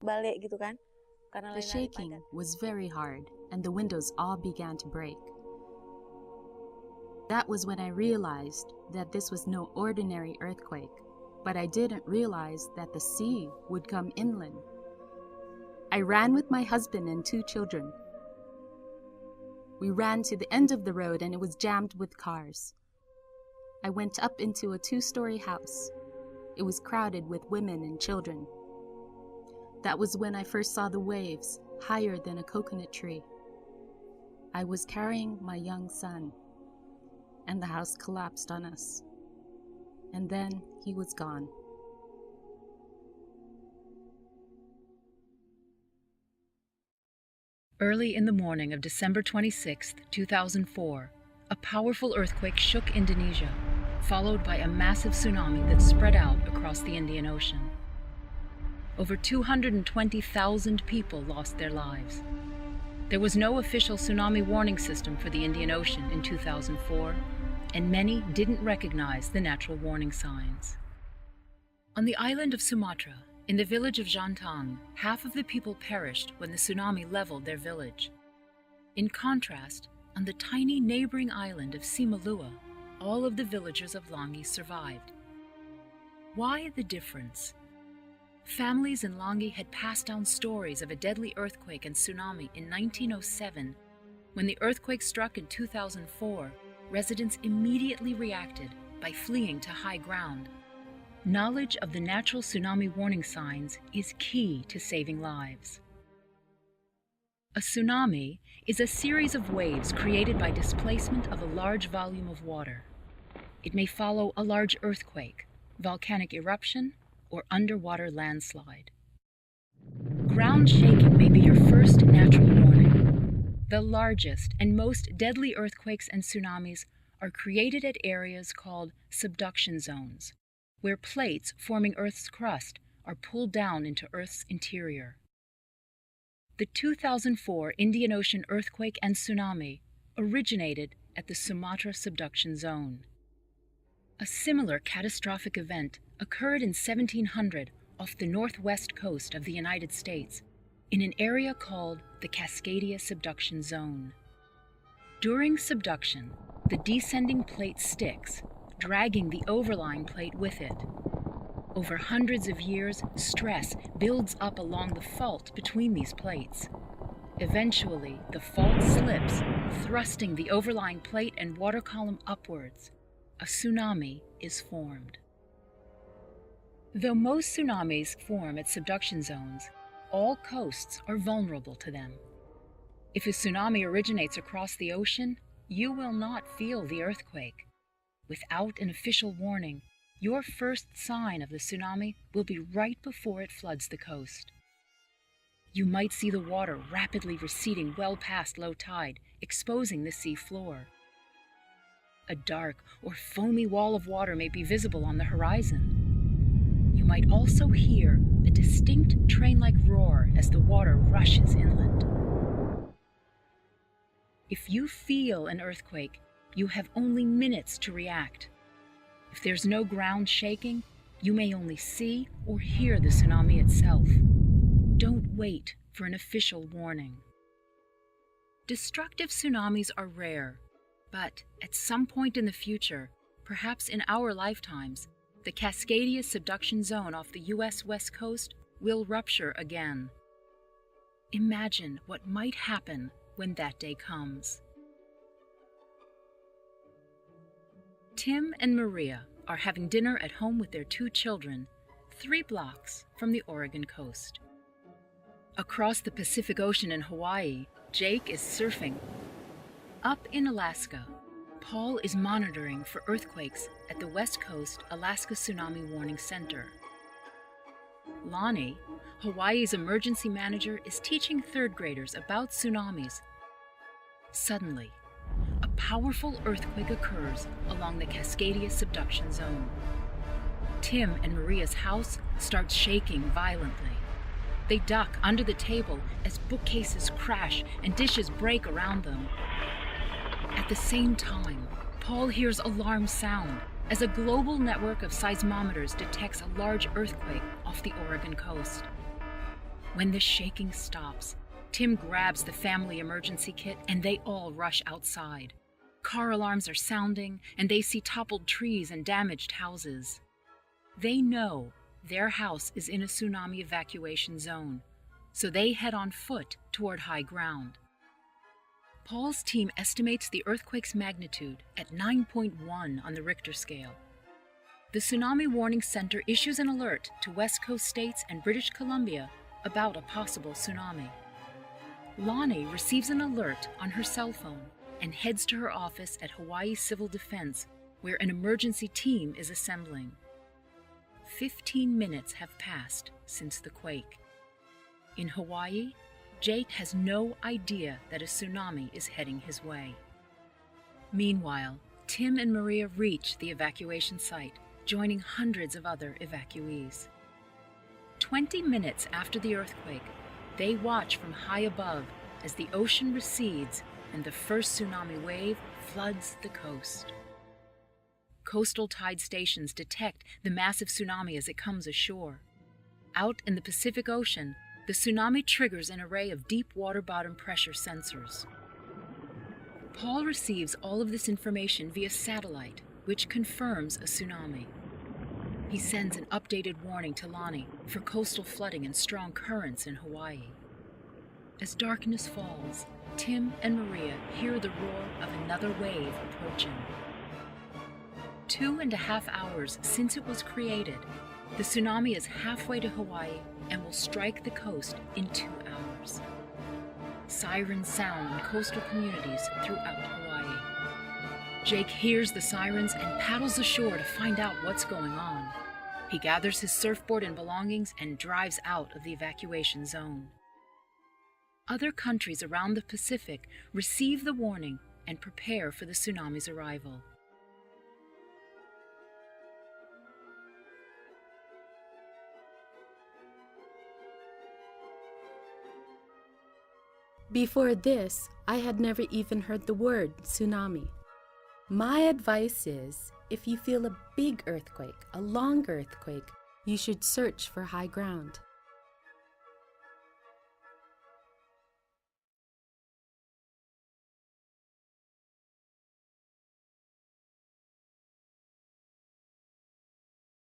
balik gitu kan. Karena The lari-lari shaking padat. was very hard, and the windows all began to break. That was when I realized that this was no ordinary earthquake, but I didn't realize that the sea would come inland. I ran with my husband and 2 children. We ran to the end of the road and it was jammed with cars. I went up into a 2-story house. It was crowded with women and children. That was when I first saw the waves, higher than a coconut tree. I was carrying my young son, and the house collapsed on us. And then he was gone. Early in the morning of December 26, 2004, a powerful earthquake shook Indonesia, followed by a massive tsunami that spread out across the Indian Ocean. Over 220,000 people lost their lives. There was no official tsunami warning system for the Indian Ocean in 2004, and many didn't recognize the natural warning signs. On the island of Sumatra, in the village of Jantang, half of the people perished when the tsunami leveled their village. In contrast, on the tiny neighboring island of Simalua, all of the villagers of Langi survived. Why the difference? Families in Langi had passed down stories of a deadly earthquake and tsunami in 1907. When the earthquake struck in 2004, residents immediately reacted by fleeing to high ground. Knowledge of the natural tsunami warning signs is key to saving lives. A tsunami is a series of waves created by displacement of a large volume of water. It may follow a large earthquake, volcanic eruption, or underwater landslide. Ground shaking may be your first natural warning. The largest and most deadly earthquakes and tsunamis are created at areas called subduction zones, where plates forming Earth's crust are pulled down into Earth's interior. The 2004 Indian Ocean earthquake and tsunami originated at the Sumatra subduction zone. A similar catastrophic event occurred in 1700 off the northwest coast of the United States in an area called the Cascadia subduction zone. During subduction, the descending plate sticks, dragging the overlying plate with it. Over hundreds of years, stress builds up along the fault between these plates. Eventually, the fault slips, thrusting the overlying plate and water column upwards. A tsunami is formed. Though most tsunamis form at subduction zones, all coasts are vulnerable to them. If a tsunami originates across the ocean, you will not feel the earthquake. Without an official warning, your first sign of the tsunami will be right before it floods the coast. You might see the water rapidly receding well past low tide, exposing the sea floor. A dark or foamy wall of water may be visible on the horizon. You might also hear a distinct train-like roar as the water rushes inland. If you feel an earthquake, you have only minutes to react. If there's no ground shaking, you may only see or hear the tsunami itself. Don't wait for an official warning. Destructive tsunamis are rare, but at some point in the future, perhaps in our lifetimes, the Cascadia subduction zone off the U.S. West Coast will rupture again. Imagine what might happen when that day comes. Tim and Maria are having dinner at home with their 2 children, 3 blocks from the Oregon coast. Across the Pacific Ocean in Hawaii, Jake is surfing. Up in Alaska, Paul is monitoring for earthquakes at the West Coast Alaska Tsunami Warning Center. Lonnie, Hawaii's emergency manager, is teaching 3rd graders about tsunamis. Suddenly, a powerful earthquake occurs along the Cascadia subduction zone. Tim and Maria's house starts shaking violently. They duck under the table as bookcases crash and dishes break around them. At the same time, Paul hears alarm sound as a global network of seismometers detects a large earthquake off the Oregon coast. When the shaking stops, Tim grabs the family emergency kit and they all rush outside. Car alarms are sounding and they see toppled trees and damaged houses. They know their house is in a tsunami evacuation zone, so they head on foot toward high ground. Paul's team estimates the earthquake's magnitude at 9.1 on the Richter scale. The Tsunami Warning Center issues an alert to West Coast states and British Columbia about a possible tsunami. Lonnie receives an alert on her cell phone and heads to her office at Hawaii Civil Defense, where an emergency team is assembling. 15 minutes have passed since the quake. In Hawaii, Jake has no idea that a tsunami is heading his way. Meanwhile, Tim and Maria reach the evacuation site, joining hundreds of other evacuees. 20 minutes after the earthquake, they watch from high above as the ocean recedes and the first tsunami wave floods the coast. Coastal tide stations detect the massive tsunami as it comes ashore. Out in the Pacific Ocean, the tsunami triggers an array of deep water bottom pressure sensors. Paul receives all of this information via satellite, which confirms a tsunami. He sends an updated warning to Lonnie for coastal flooding and strong currents in Hawaii. As darkness falls, Tim and Maria hear the roar of another wave approaching. 2.5 hours since it was created, the tsunami is halfway to Hawaii and will strike the coast in 2 hours. Sirens sound in coastal communities throughout Hawaii. Jake hears the sirens and paddles ashore to find out what's going on. He gathers his surfboard and belongings and drives out of the evacuation zone. Other countries around the Pacific receive the warning and prepare for the tsunami's arrival. Before this, I had never even heard the word tsunami. My advice is, if you feel a big earthquake, a long earthquake, you should search for high ground.